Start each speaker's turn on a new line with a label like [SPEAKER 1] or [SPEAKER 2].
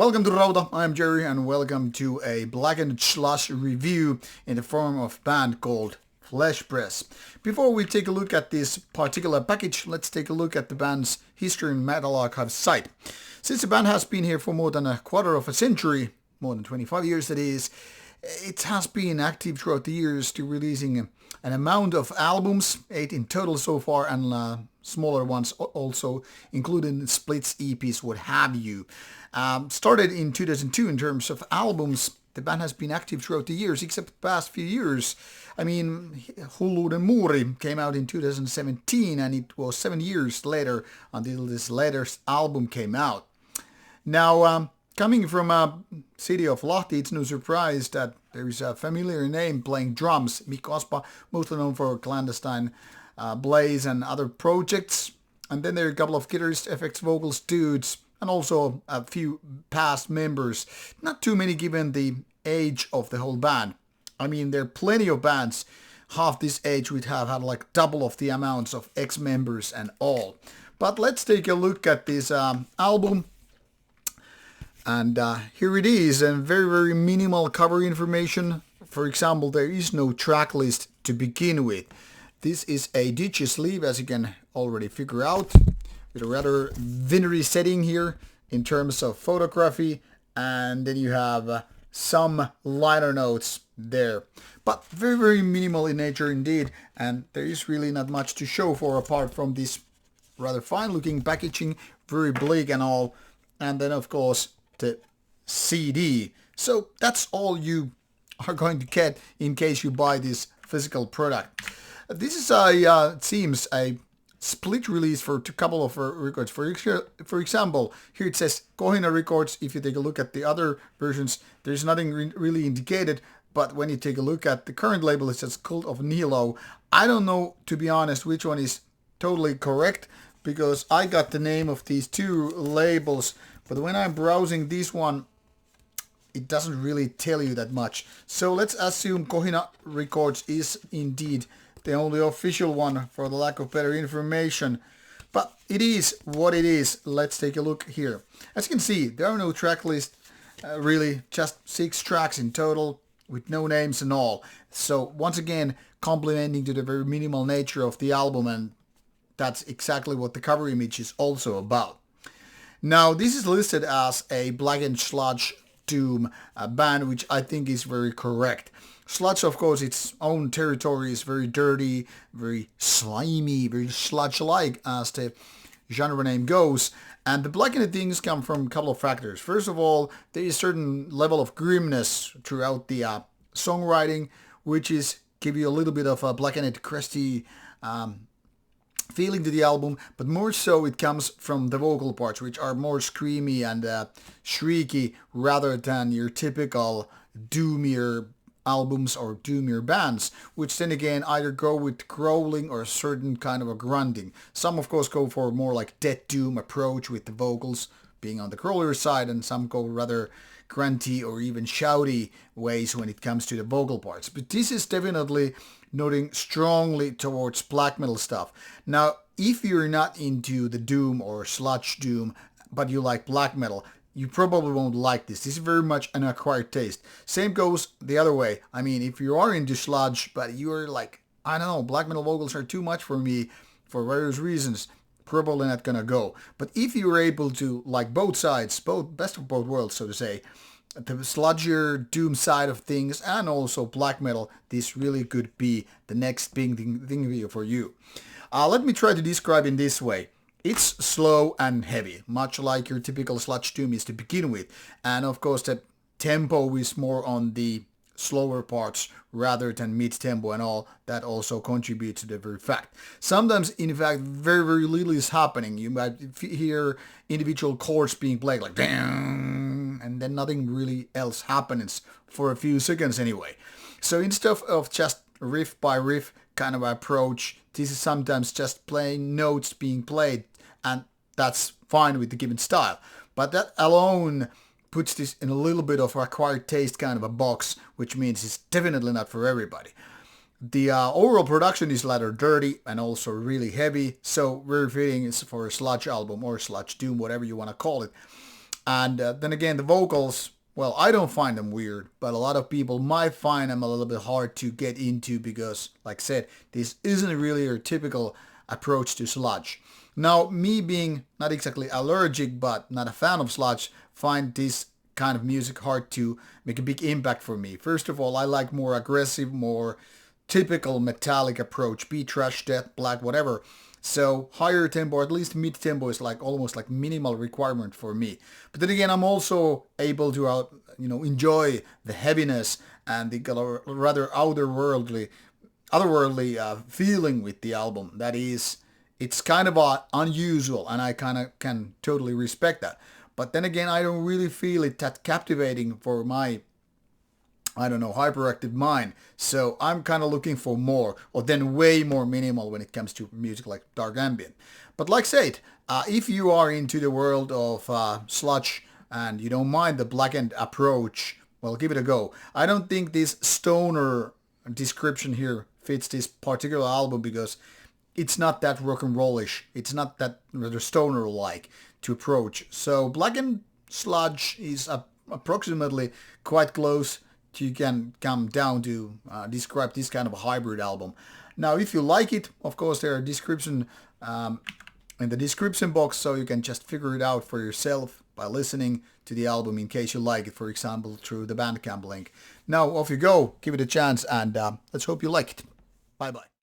[SPEAKER 1] Welcome to Rauta, I'm Jerry and welcome to a Blackened sludge review in the form of a band called Fleshpress. Before we take a look at this particular package, let's take a look at the band's history in Metal Archive site. Since the band has been here for more than a quarter of a century, more than 25 years that is, it has been active throughout the years to releasing an amount of albums, 8 in total so far, and smaller ones also, including splits, EPs, what have you. Started in 2002 in terms of albums. The band has been active throughout the years, except the past few years. I mean, Hulluuden Muuri came out in 2017, and it was 7 years later until this latest album came out. Now, coming from a city of Lahti, it's no surprise that there is a familiar name playing drums. Mikko Aspa, mostly known for Clandestine, Blaze and other projects. And then there are a couple of guitarists, effects, vocals, dudes, and also a few past members. Not too many given the age of the whole band. I mean, there are plenty of bands half this age would have had like double of the amounts of ex-members and all. But let's take a look at this album. And here it is, and very minimal cover information. For example, there is no track list to begin with. This is a digi sleeve, as you can already figure out, with a rather vinery setting here in terms of photography, and then you have some liner notes there. But very minimal in nature indeed, and there is really not much to show for apart from this rather fine looking packaging, very bleak and all, and then of course the CD. So that's all you are going to get in case you buy this physical product. This is it seems a split release for a couple of records. For example, here it says Kohina records. If you take a look at the other versions, there's nothing really indicated. But when you take a look at the current label, it says Cult of Nihilo. I don't know, to be honest, which one is totally correct, because I got the name of these two labels. But when I'm browsing this one, it doesn't really tell you that much. So let's assume Kohina Records is indeed the only official one for the lack of better information. But it is what it is. Let's take a look here. As you can see, there are no track lists, really, just 6 tracks in total with no names and all. So once again, complimenting to the very minimal nature of the album, and that's exactly what the cover image is also about. Now, this is listed as a Blackened sludge doom band, which I think is very correct. Sludge, of course, its own territory is very dirty, very slimy, very sludge-like as the genre name goes. And the blackened things come from a couple of factors. First of all, there is a certain level of grimness throughout the songwriting, which is give you a little bit of a blackened, crusty feeling to the album, but more so it comes from the vocal parts, which are more screamy and shrieky rather than your typical doomier albums or doomier bands, which then again either go with growling or a certain kind of a grunting. Some of course go for more like death doom approach with the vocals being on the crawler side, and some go rather grunty or even shouty ways when it comes to the vocal parts. But this is definitely noting strongly towards black metal stuff. Now, if you're not into the doom or sludge doom, but you like black metal, you probably won't like this. This is very much an acquired taste. Same goes the other way. I mean, if you are into sludge, but you're like, I don't know, black metal vocals are too much for me for various reasons, probably not gonna go. But if you're able to like both sides, both best of both worlds, so to say, the sludgier doom side of things and also black metal, this really could be the next big thing for you. Let me try to describe in this way. It's slow and heavy, much like your typical sludge doom is to begin with. And of course the tempo is more on the slower parts rather than mid-tempo and all. That also contributes to the very fact. Sometimes, in fact, very little is happening. You might hear individual chords being played like dang, and then nothing really else happens for a few seconds anyway. So instead of just riff by riff kind of approach, this is sometimes just plain notes being played, and that's fine with the given style. But that alone puts this in a little bit of acquired taste kind of a box, which means it's definitely not for everybody. The overall production is rather dirty and also really heavy, so very fitting is for a sludge album or sludge doom, whatever you want to call it. And then again, the vocals, well, I don't find them weird, but a lot of people might find them a little bit hard to get into because, like I said, this isn't really your typical approach to sludge. Now, me being not exactly allergic, but not a fan of sludge, find this kind of music hard to make a big impact for me. First of all, I like more aggressive, more typical metallic approach, beat, thrash, death, black, whatever. So higher tempo, at least mid tempo, is like almost like minimal requirement for me. But then again, I'm also able to enjoy the heaviness and the rather otherworldly feeling with the album. That is, it's kind of unusual, and I kind of can totally respect that. But then again, I don't really feel it that captivating for my, I don't know, hyperactive mind. So I'm kind of looking for more, or then way more minimal when it comes to music like dark ambient. But like I said, if you are into the world of sludge and you don't mind the Blackened approach, well, give it a go. I don't think this stoner description here fits this particular album because it's not that rock and rollish. It's not that rather stoner-like to approach. So Blackened sludge is approximately quite close you can come down to describe this kind of a hybrid album. Now, if you like it, of course, there are description in the description box, so you can just figure it out for yourself by listening to the album in case you like it, for example, through the Bandcamp link. Now, off you go, give it a chance, and let's hope you like it. Bye-bye.